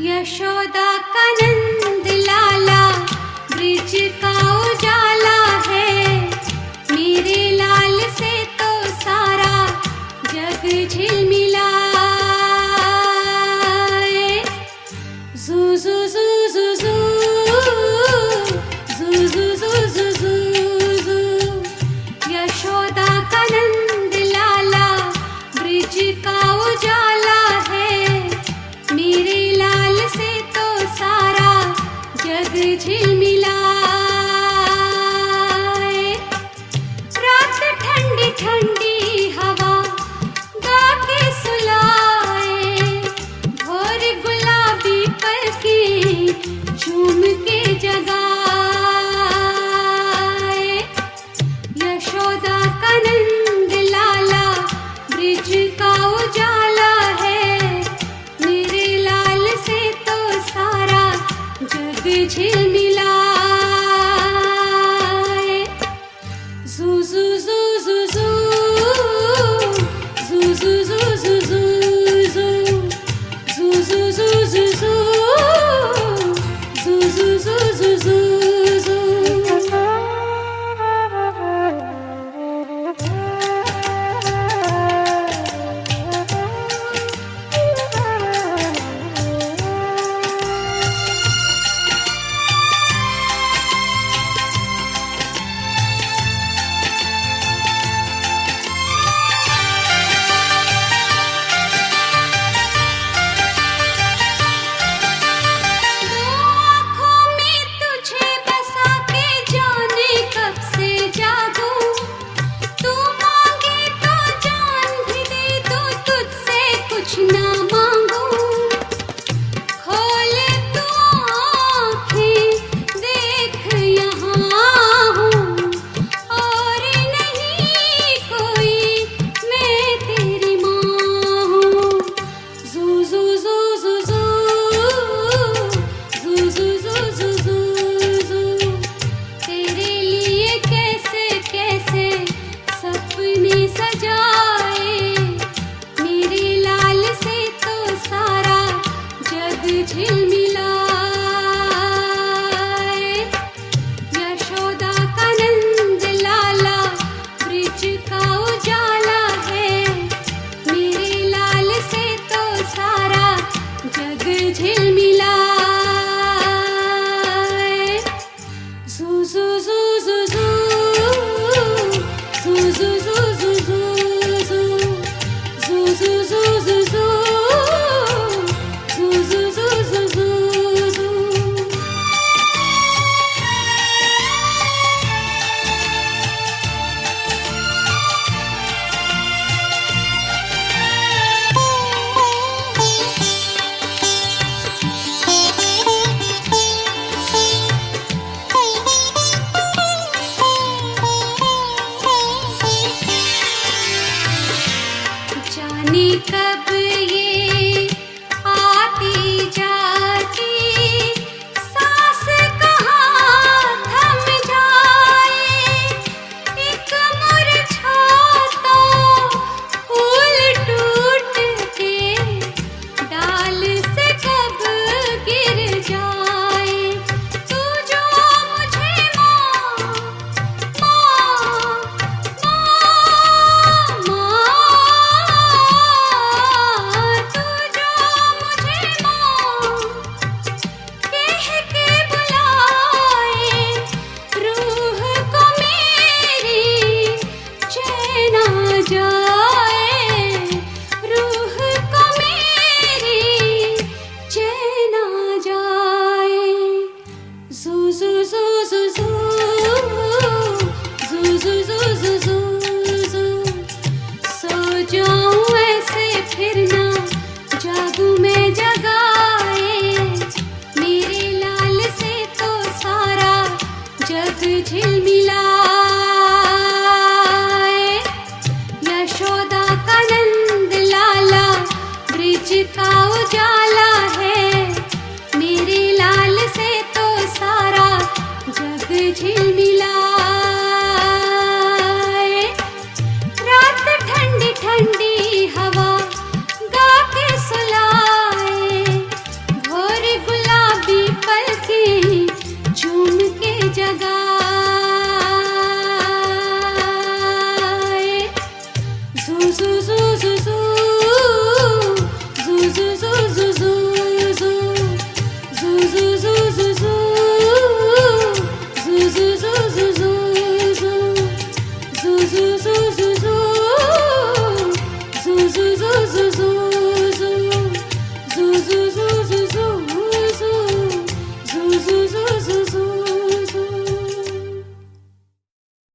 यशोदा का नंद लाला ब्रिज का उजाला है, मेरे लाल से तो सारा जग झिलमिलाए। जू जू जू जू जू जू जू जू जू जू जू। यशोदा का नंद लाला ब्रिज का उजाला है, मेरे लाल से तो सारा जग झिलमिलाए। रात ठंडी ठंडी हवा गा के सुलाए, भोर गुलाबी पलके झूम के जगाए। यशोदा का नंद लाला ब्रिज का उजाला है, मेरे लाल से तो सारा जग झिलमिलाए।